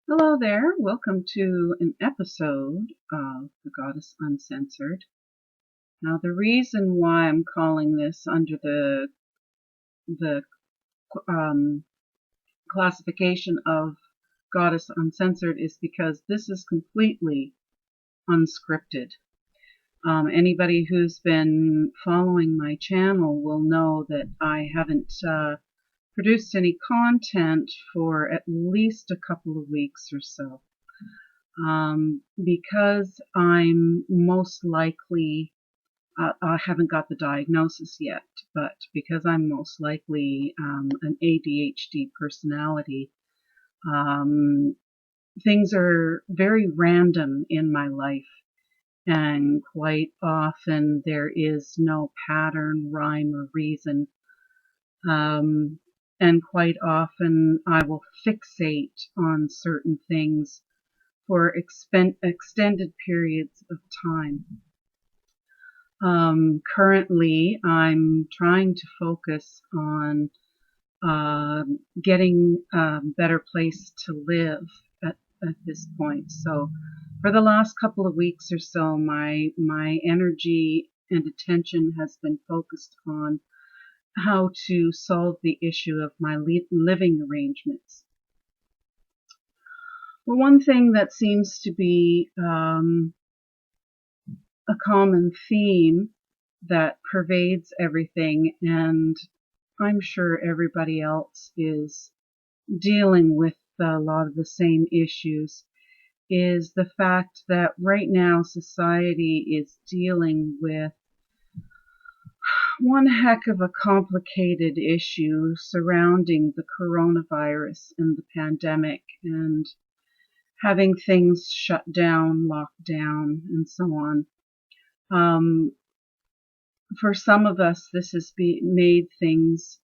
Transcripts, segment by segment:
Hello there. Welcome to an episode of The Goddess Uncensored. Now, the reason why I'm calling this under the um, classification of Goddess Uncensored is because this is completely unscripted. Anybody who's been following my channel will know that I haven't produced any content for at least a couple of weeks or so. Because I'm most likely, I haven't got the diagnosis yet, but because I'm most likely an ADHD personality, um, things are very random in my life, and quite often there is no pattern, rhyme, or reason. Um, and quite often I will fixate on certain things for extended periods of time. Currently, I'm trying to focus on getting a better place to live at this point. So, for the last couple of weeks or so, my energy and attention has been focused on how to solve the issue of my living arrangements. Well, one thing that seems to be a common theme that pervades everything, and I'm sure everybody else is dealing with a lot of the same issues, is the fact that right now society is dealing with one heck of a complicated issue surrounding the coronavirus and the pandemic and having things shut down, locked down, and so on. For some of us, this has made things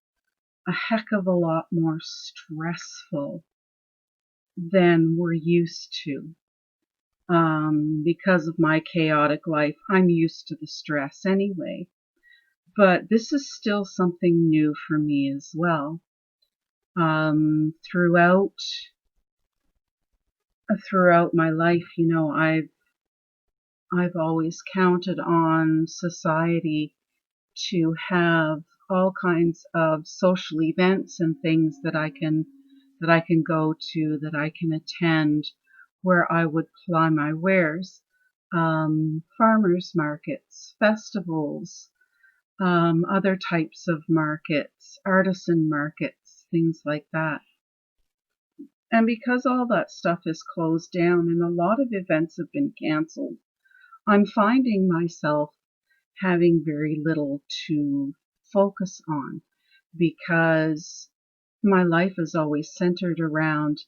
a heck of a lot more stressful than we're used to. Because of my chaotic life, I'm used to the stress anyway. But this is still something new for me as well. Throughout my life, I've always counted on society to have all kinds of social events and things that I can go to, that I can attend, where I would ply my wares. Farmers markets, festivals, other types of markets, artisan markets, things like that. And because all that stuff is closed down and a lot of events have been canceled, I'm finding myself having very little to focus on because my life is always centered around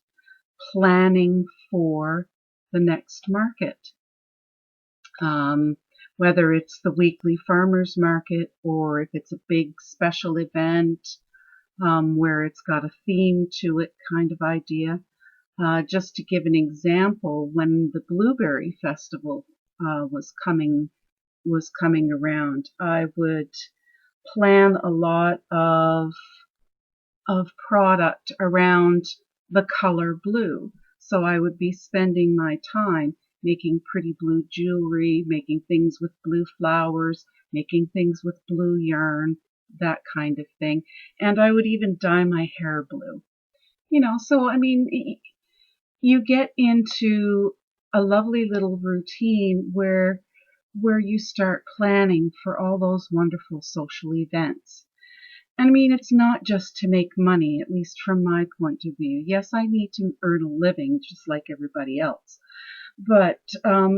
planning for the next market. Whether it's the weekly farmers market or if it's a big special event where it's got a theme to it kind of idea. Just to give an example, when the Blueberry Festival was coming around, I would plan a lot of product around the color blue. So I would be spending my time making pretty blue jewelry, making things with blue flowers, making things with blue yarn, that kind of thing. And I would even dye my hair blue. So I mean, you get into a lovely little routine where you start planning for all those wonderful social events. And I mean, it's not just to make money, at least from my point of view. Yes, I need to earn a living just like everybody else. But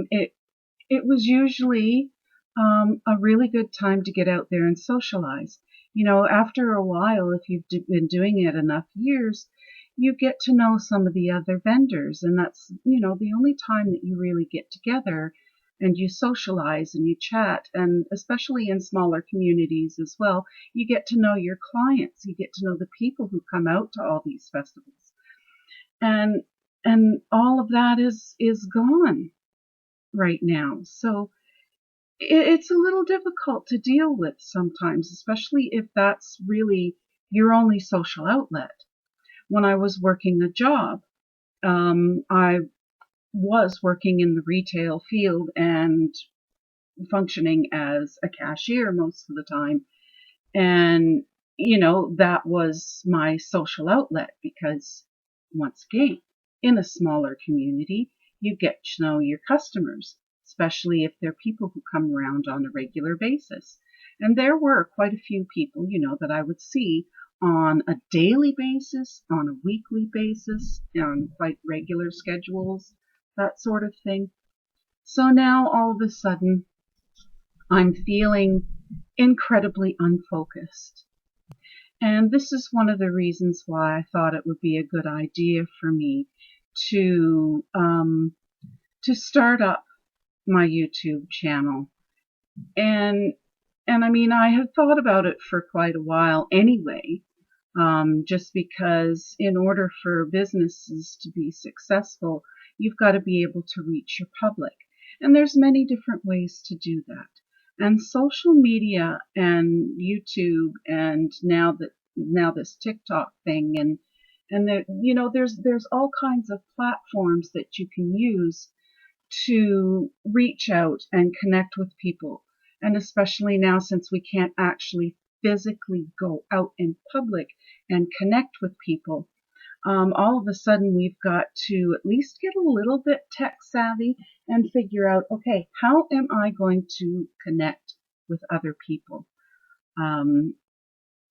it was usually a really good time to get out there and socialize. After a while, if you've been doing it enough years, you get to know some of the other vendors, and that's, the only time that you really get together and you socialize and you chat, and especially in smaller communities as well, you get to know your clients, you get to know the people who come out to all these festivals. And all of that is gone right now. So it's a little difficult to deal with sometimes, especially if that's really your only social outlet. When I was working a job, I was working in the retail field and functioning as a cashier most of the time. And, that was my social outlet because, once again, in a smaller community, you get to know your customers, especially if they're people who come around on a regular basis. And there were quite a few people, that I would see on a daily basis, on a weekly basis, on quite regular schedules, that sort of thing. So now all of a sudden, I'm feeling incredibly unfocused. And this is one of the reasons why I thought it would be a good idea for me to start up my YouTube channel. And I mean, I had thought about it for quite a while anyway, just because in order for businesses to be successful, you've got to be able to reach your public. And there's many different ways to do that. And social media and YouTube and now this TikTok thing and there's all kinds of platforms that you can use to reach out and connect with people. And especially now, since we can't actually physically go out in public and connect with people, all of a sudden we've got to at least get a little bit tech savvy and figure out, okay, how am I going to connect with other people?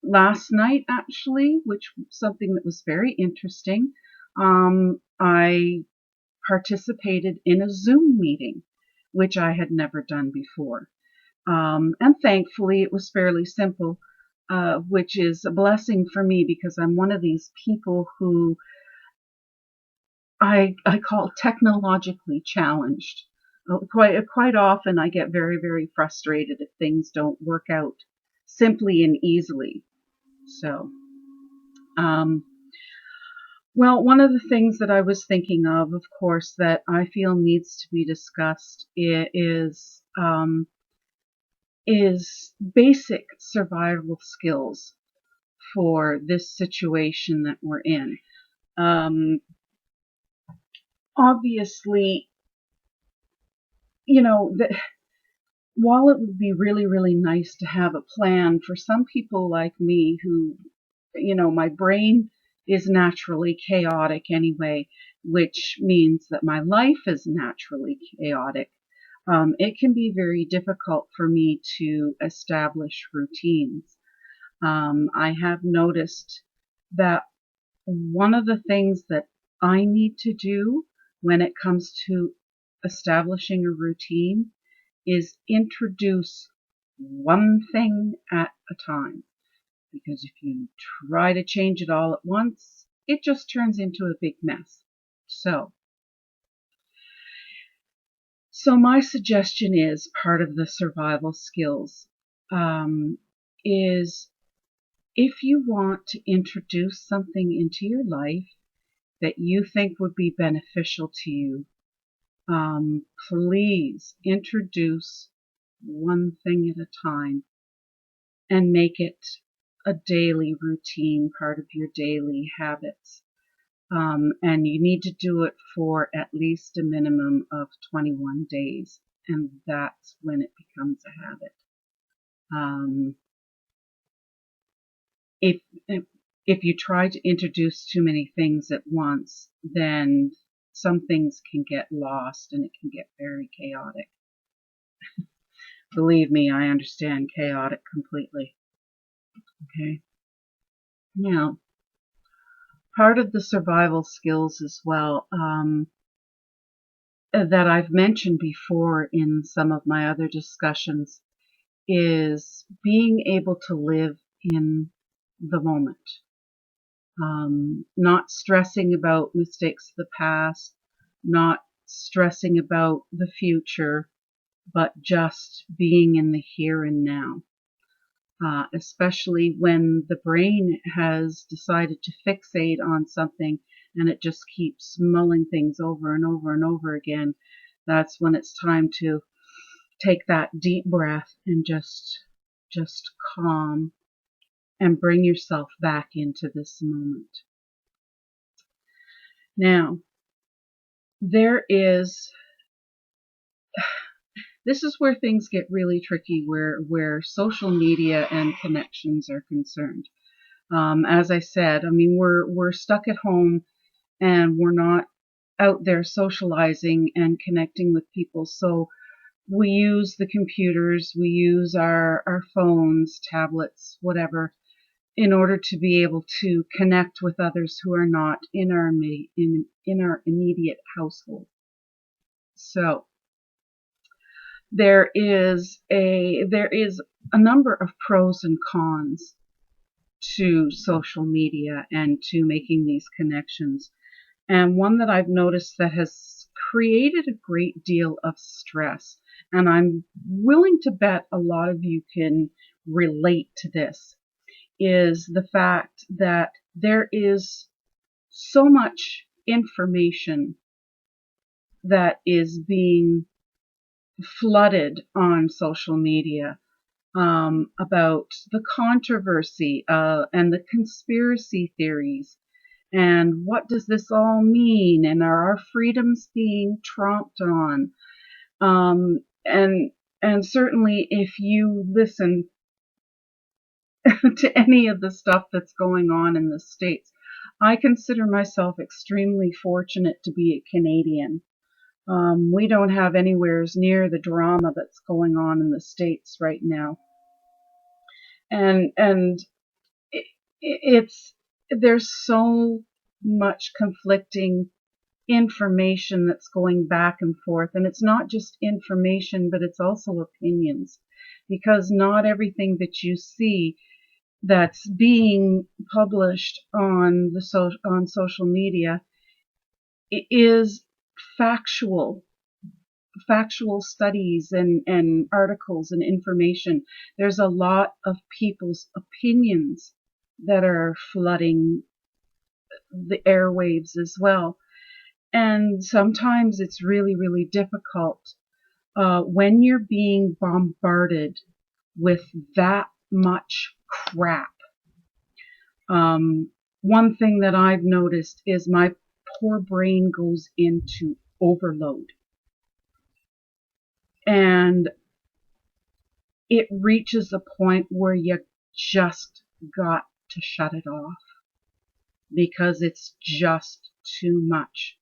Last night, actually, which was something that was very interesting, I participated in a Zoom meeting, which I had never done before. And thankfully, it was fairly simple, which is a blessing for me because I'm one of these people who I call technologically challenged. Quite often, I get very, very frustrated if things don't work out simply and easily. So, well, one of the things that I was thinking of course, that I feel needs to be discussed is basic survival skills for this situation that we're in. Obviously, while it would be really, really nice to have a plan for some people like me who, my brain is naturally chaotic anyway, which means that my life is naturally chaotic. It can be very difficult for me to establish routines. I have noticed that one of the things that I need to do when it comes to establishing a routine is introduce one thing at a time. Because if you try to change it all at once, it just turns into a big mess. So my suggestion is part of the survival skills is if you want to introduce something into your life that you think would be beneficial to you, please introduce one thing at a time and make it a daily routine, part of your daily habits. And you need to do it for at least a minimum of 21 days, and that's when it becomes a habit. If you try to introduce too many things at once, then some things can get lost and it can get very chaotic. Believe me, I understand chaotic completely. Okay. Now, part of the survival skills as well, that I've mentioned before in some of my other discussions, is being able to live in the moment. Not stressing about mistakes of the past, not stressing about the future, but just being in the here and now. Especially when the brain has decided to fixate on something and it just keeps mulling things over and over and over again. That's when it's time to take that deep breath and just calm and bring yourself back into this moment. Now, there is, this is where things get really tricky, where social media and connections are concerned. As I said, I mean, we're stuck at home and we're not out there socializing and connecting with people. So we use the computers, we use our phones, tablets, whatever, in order to be able to connect with others who are not in our in our immediate household. So there is a number of pros and cons to social media and to making these connections. And one that I've noticed that has created a great deal of stress, and I'm willing to bet a lot of you can relate to this, is the fact that there is so much information that is being flooded on social media, about the controversy and the conspiracy theories. And what does this all mean? And are our freedoms being tromped on? And certainly, if you listen to any of the stuff that's going on in the States, I consider myself extremely fortunate to be a Canadian. We don't have anywhere near the drama that's going on in the States right now. And it's there's so much conflicting information that's going back and forth, and it's not just information, but it's also opinions, because not everything that you see that's being published on on social media is factual studies and articles and information. There's a lot of people's opinions that are flooding the airwaves as well. And sometimes it's really, really difficult when you're being bombarded with that much crap. One thing that I've noticed is my poor brain goes into overload. And it reaches a point where you just got to shut it off because it's just too much.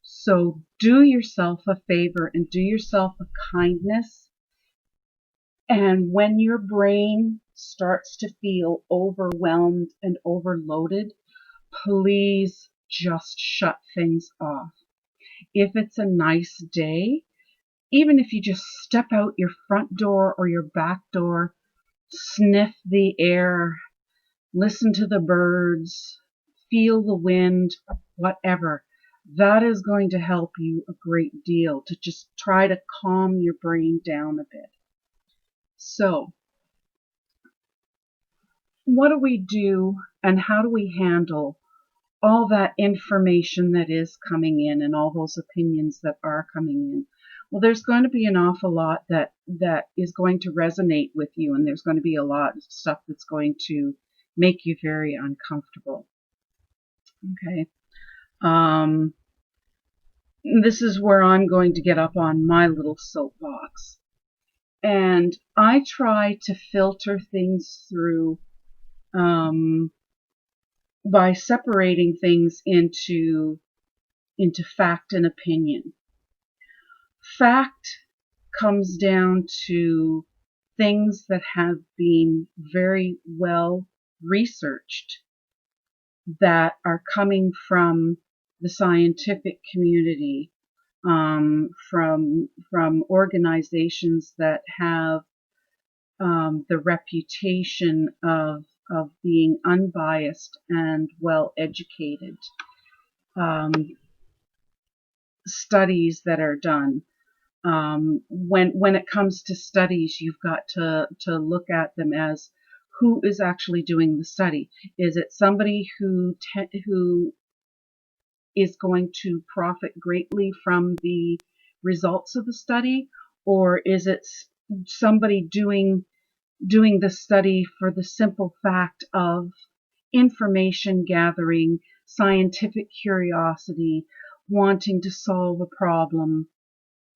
So do yourself a favor and do yourself a kindness. And when your brain starts to feel overwhelmed and overloaded, please just shut things off. If it's a nice day, even if you just step out your front door or your back door, sniff the air, listen to the birds, feel the wind, whatever, that is going to help you a great deal to just try to calm your brain down a bit. So, what do we do and how do we handle all that information that is coming in and all those opinions that are coming in? Well, there's going to be an awful lot that is going to resonate with you, and there's going to be a lot of stuff that's going to make you very uncomfortable. Okay. This is where I'm going to get up on my little soapbox. And I try to filter things through by separating things into fact and opinion. Fact comes down to things that have been very well researched, that are coming from the scientific community, from organizations that have the reputation of being unbiased and well educated, studies that are done. When it comes to studies, you've got to look at them as who is actually doing the study. Is it somebody who is going to profit greatly from the results of the study, or is it somebody doing the study for the simple fact of information gathering, scientific curiosity, wanting to solve a problem,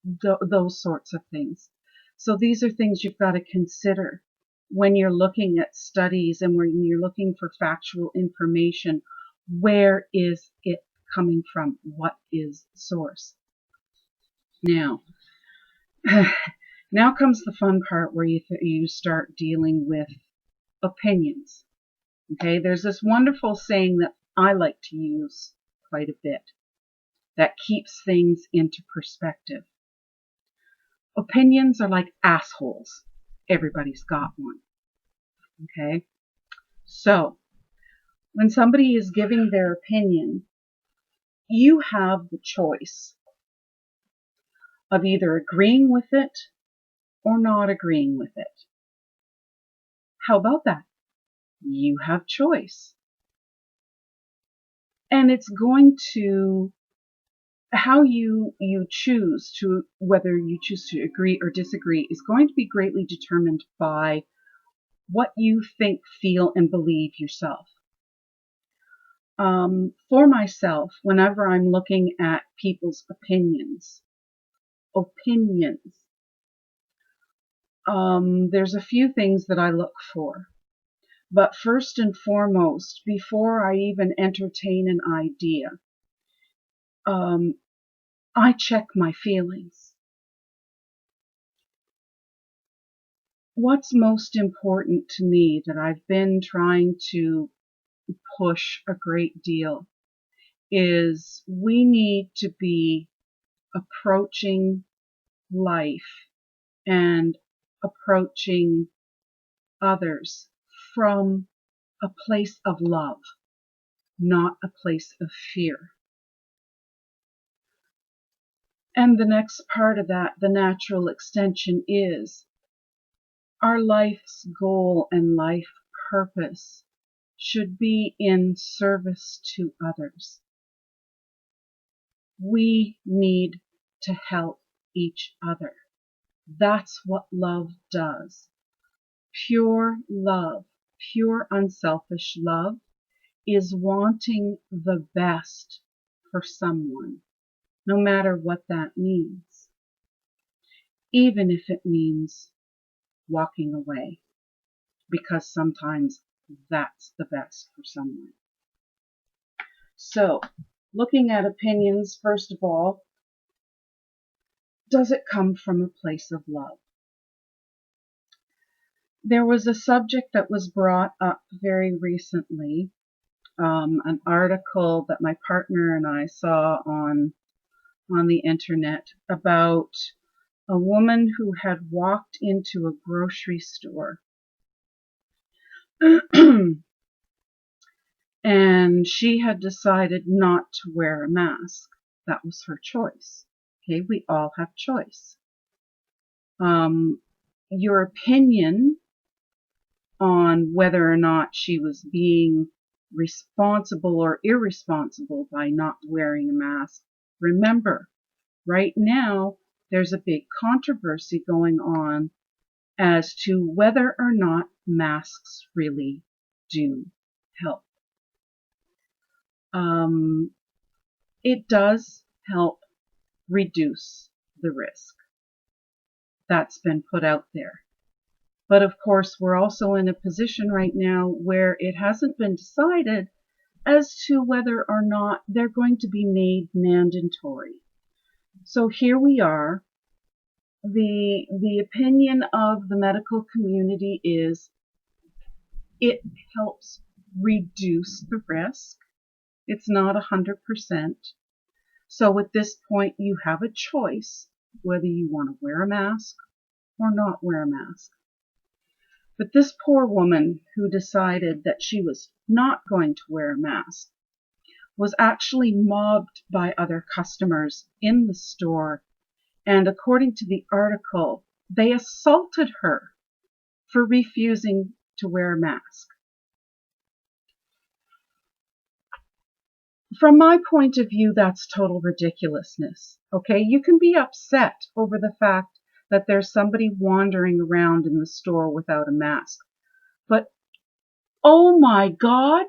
those sorts of things. So these are things you've got to consider when you're looking at studies and when you're looking for factual information. Where is it coming from? What is the source? Now, now comes the fun part where you start dealing with opinions. Okay, there's this wonderful saying that I like to use quite a bit that keeps things into perspective. Opinions are like assholes. Everybody's got one. Okay, so when somebody is giving their opinion, you have the choice of either agreeing with it or not agreeing with it. How about that? You have choice. And it's going to, how you choose to, whether you choose to agree or disagree, is going to be greatly determined by what you think, feel, and believe yourself. For myself, whenever I'm looking at people's opinions, there's a few things that I look for. But first and foremost, before I even entertain an idea, I check my feelings. What's most important to me that I've been trying to push a great deal is we need to be approaching life and approaching others from a place of love, not a place of fear. And the next part of that, the natural extension, is our life's goal and life purpose should be in service to others. We need to help each other. That's what love does. Pure love, pure unselfish love, is wanting the best for someone, no matter what that means. Even if it means walking away, because sometimes that's the best for someone. So, looking at opinions, first of all, does it come from a place of love? There was a subject that was brought up very recently, an article that my partner and I saw on the internet about a woman who had walked into a grocery store and she had decided not to wear a mask. That was her choice. Okay, we all have choice. Your opinion on whether or not she was being responsible or irresponsible by not wearing a mask. Remember, right now, there's a big controversy going on as to whether or not masks really do help. It does help reduce the risk. That's been put out there. But of course, we're also in a position right now where it hasn't been decided as to whether or not they're going to be made mandatory. So here we are. The opinion of the medical community is it helps reduce the risk. It's not 100%. So at this point, you have a choice whether you want to wear a mask or not wear a mask. But this poor woman who decided that she was not going to wear a mask was actually mobbed by other customers in the store, and according to the article, they assaulted her for refusing to wear a mask. From my point of view, that's total ridiculousness. Okay, you can be upset over the fact that there's somebody wandering around in the store without a mask. But, oh my God,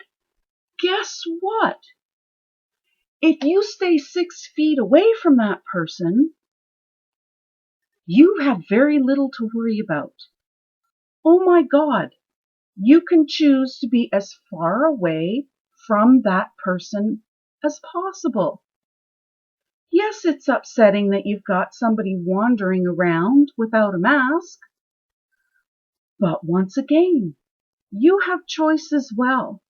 guess what? If you stay 6 feet away from that person, you have very little to worry about. Oh my God, you can choose to be as far away from that person as possible. Yes, it's upsetting that you've got somebody wandering around without a mask, but once again, you have choice as well.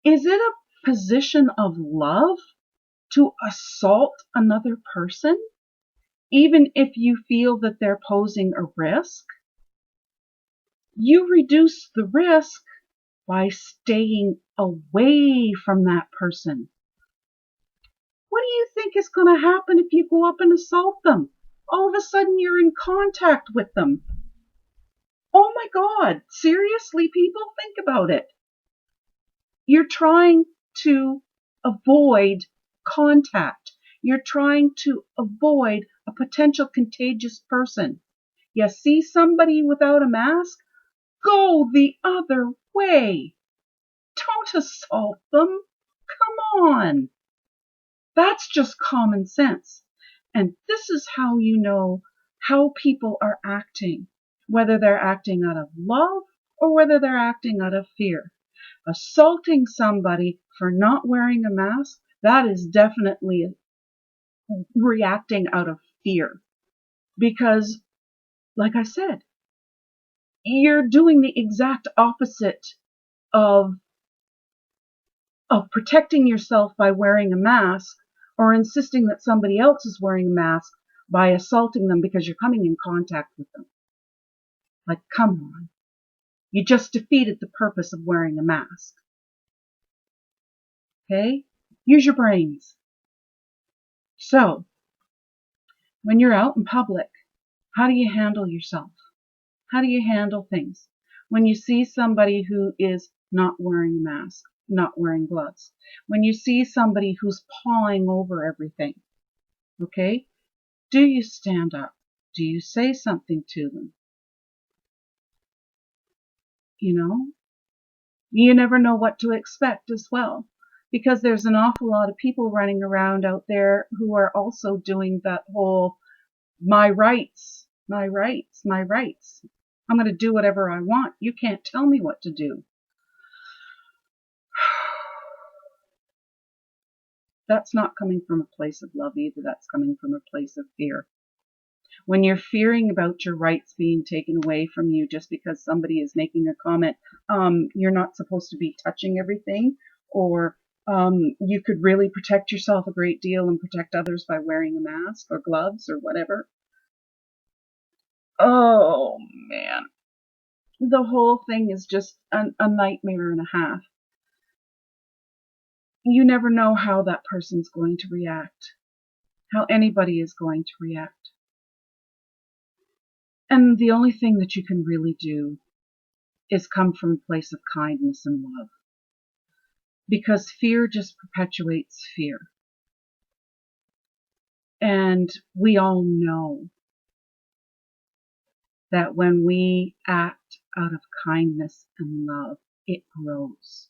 Is it a position of love to assault another person, even if you feel that they're posing a risk? You reduce the risk by staying away from that person. What do you think is going to happen if you go up and assault them? All of a sudden you're in contact with them. Oh my God, seriously, people, think about it. You're trying to avoid contact. You're trying to avoid a potential contagious person. You see somebody without a mask? Go the other way. Don't assault them. Come on. That's just common sense. And this is how you know how people are acting, whether they're acting out of love or whether they're acting out of fear. Assaulting somebody for not wearing a mask, that is definitely reacting out of fear. Because, like I said, you're doing the exact opposite of protecting yourself by wearing a mask or insisting that somebody else is wearing a mask by assaulting them because you're coming in contact with them. Like, come on. You just defeated the purpose of wearing a mask. Okay? Use your brains. So, when you're out in public, how do you handle yourself? How do you handle things? When you see somebody who is not wearing a mask, not wearing gloves, when you see somebody who's pawing over everything, okay? Do you stand up? Do you say something to them? You know, you never know what to expect as well, because there's an awful lot of people running around out there who are also doing that whole my rights, my rights, my rights. I'm going to do whatever I want. You can't tell me what to do. That's not coming from a place of love either. That's coming from a place of fear. When you're fearing about your rights being taken away from you just because somebody is making a comment, you're not supposed to be touching everything, or you could really protect yourself a great deal and protect others by wearing a mask or gloves or whatever. Oh man, the whole thing is just a nightmare and a half. You never know how that person's going to react, how anybody is going to react. And the only thing that you can really do is come from a place of kindness and love. Because fear just perpetuates fear. And we all know that when we act out of kindness and love, it grows.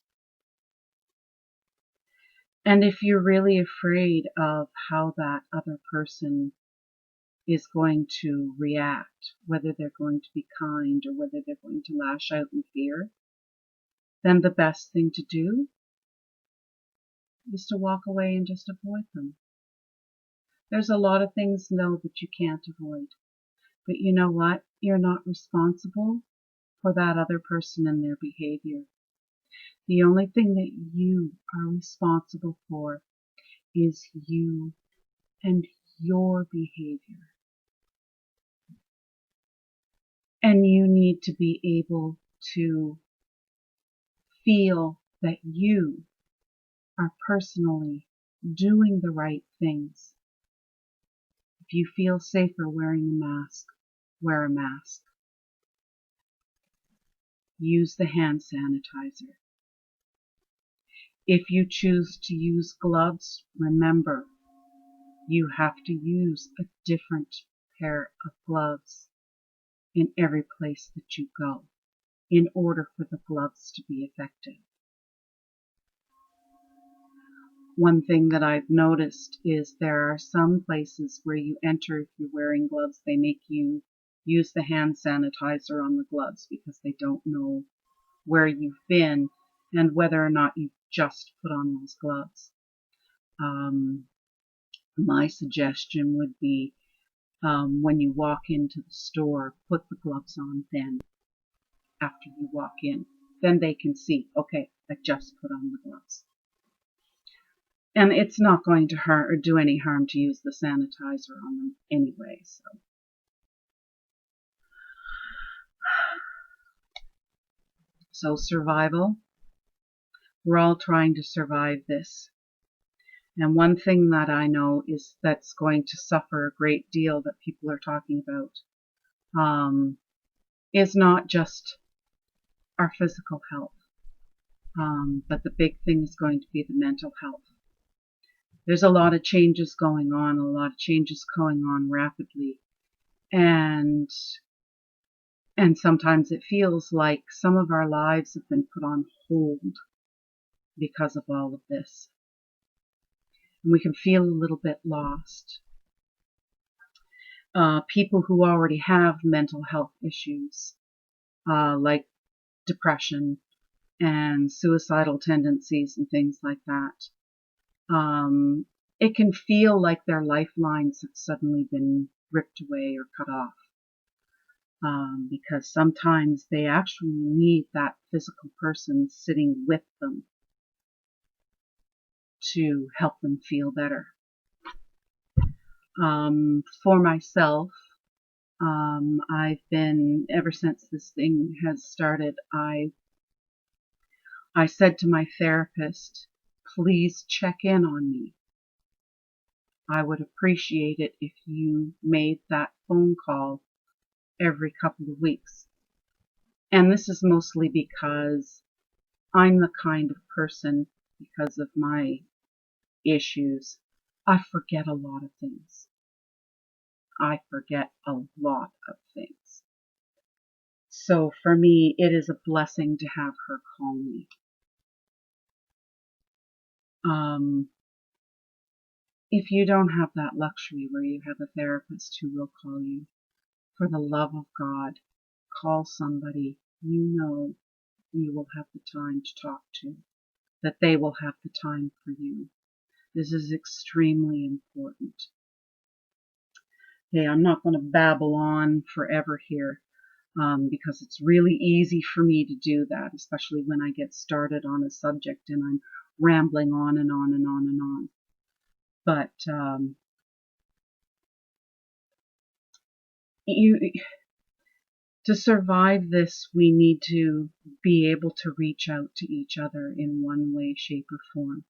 And if you're really afraid of how that other person is going to react, whether they're going to be kind or whether they're going to lash out in fear, then the best thing to do is to walk away and just avoid them. There's a lot of things, though, that you can't avoid. But you know what? You're not responsible for that other person and their behavior. The only thing that you are responsible for is you and your behavior. And you need to be able to feel that you are personally doing the right things. If you feel safer wearing a mask, wear a mask. Use the hand sanitizer. If you choose to use gloves, remember, you have to use a different pair of gloves in every place that you go in order for the gloves to be effective. One thing that I've noticed is there are some places where you enter, if you're wearing gloves, they make you use the hand sanitizer on the gloves because they don't know where you've been and whether or not you've just put on those gloves. My suggestion would be when you walk into the store, put the gloves on then after you walk in. Then they can see, okay, I just put on the gloves. And it's not going to hurt or do any harm to use the sanitizer on them anyway. So survival, we're all trying to survive this. And one thing that I know is that's going to suffer a great deal that people are talking about is not just our physical health, but the big thing is going to be the mental health. There's a lot of changes going on rapidly, and sometimes it feels like some of our lives have been put on hold because of all of this. And we can feel a little bit lost. People who already have mental health issues, like depression and suicidal tendencies and things like that, it can feel like their lifelines have suddenly been ripped away or cut off, because sometimes they actually need that physical person sitting with them to help them feel better. For myself, I've been, ever since this thing has started, I said to my therapist, please check in on me. I would appreciate it if you made that phone call every couple of weeks. And this is mostly because I'm the kind of person, because of my issues, I forget a lot of things. So for me, it is a blessing to have her call me. If you don't have that luxury where you have a therapist who will call you, for the love of God, call somebody you know you will have the time to talk to, that they will have the time for you. This is extremely important. Okay, I'm not going to babble on forever here, because it's really easy for me to do that, especially when I get started on a subject and I'm rambling on and on and on and on. But to survive this, we need to be able to reach out to each other in one way, shape, or form.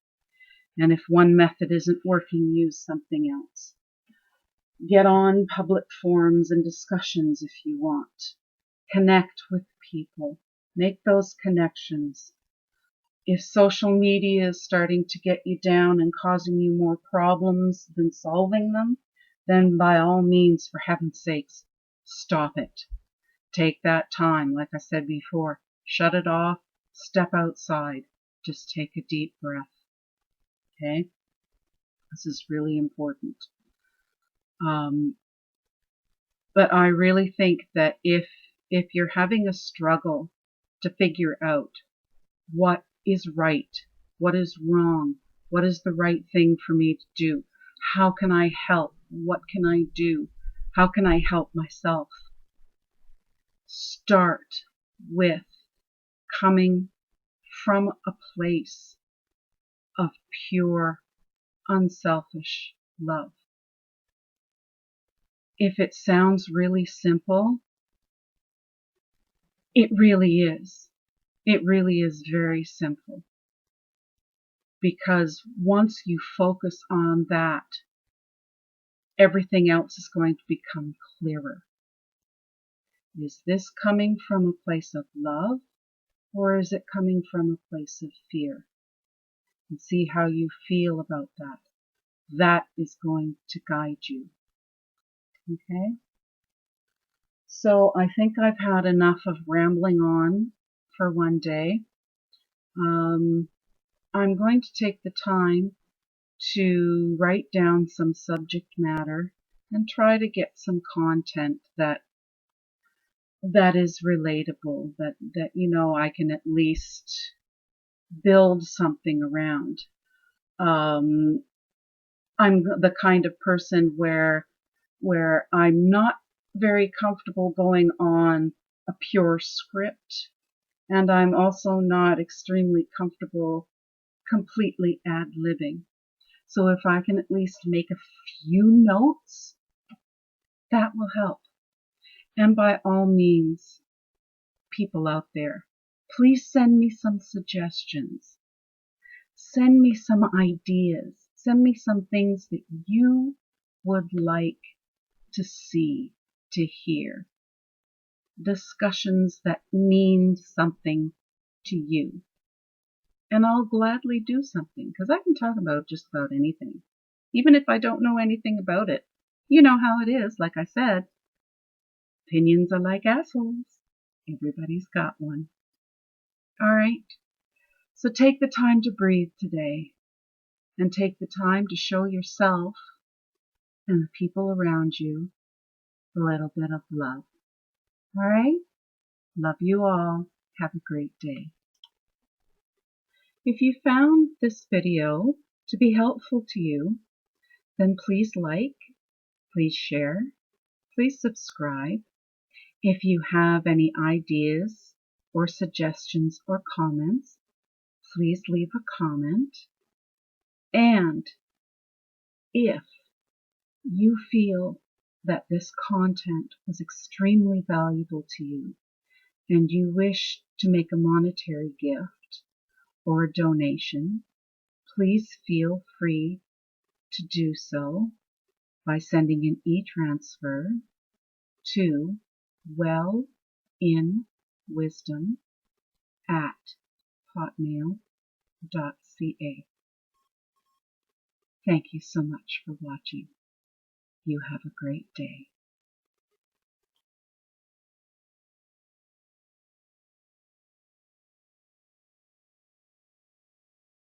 And if one method isn't working, use something else. Get on public forums and discussions if you want. Connect with people. Make those connections. If social media is starting to get you down and causing you more problems than solving them, then by all means, for heaven's sakes, stop it. Take that time, like I said before, shut it off, step outside, just take a deep breath. Okay? This is really important. But I really think that if you're having a struggle to figure out what is right, what is wrong, what is the right thing for me to do, how can I help, what can I do, how can I help myself, start with coming from a place of pure, unselfish love. If it sounds really simple, it really is. It really is very simple. Because once you focus on that, everything else is going to become clearer. Is this coming from a place of love, or is it coming from a place of fear? And see how you feel about that. That is going to guide you. Okay? So I think I've had enough of rambling on for one day. I'm going to take the time to write down some subject matter and try to get some content that is relatable, that I can at least build something around. I'm the kind of person where I'm not very comfortable going on a pure script, and I'm also not extremely comfortable completely ad-libbing. So if I can at least make a few notes, that will help. And by all means, people out there, please send me some suggestions. Send me some ideas. Send me some things that you would like to see, to hear. Discussions that mean something to you. And I'll gladly do something, because I can talk about just about anything, even if I don't know anything about it. You know how it is, like I said. Opinions are like assholes. Everybody's got one. All right. So take the time to breathe today, and take the time to show yourself and the people around you a little bit of love. All right? Love you all. Have a great day. If you found this video to be helpful to you, then please like, please share, please subscribe. If you have any ideas or suggestions or comments, please leave a comment. And if you feel that this content was extremely valuable to you and you wish to make a monetary gift or a donation, please feel free to do so by sending an e-transfer to wellinwisdom@hotmail.ca. Thank you so much for watching. You have a great day.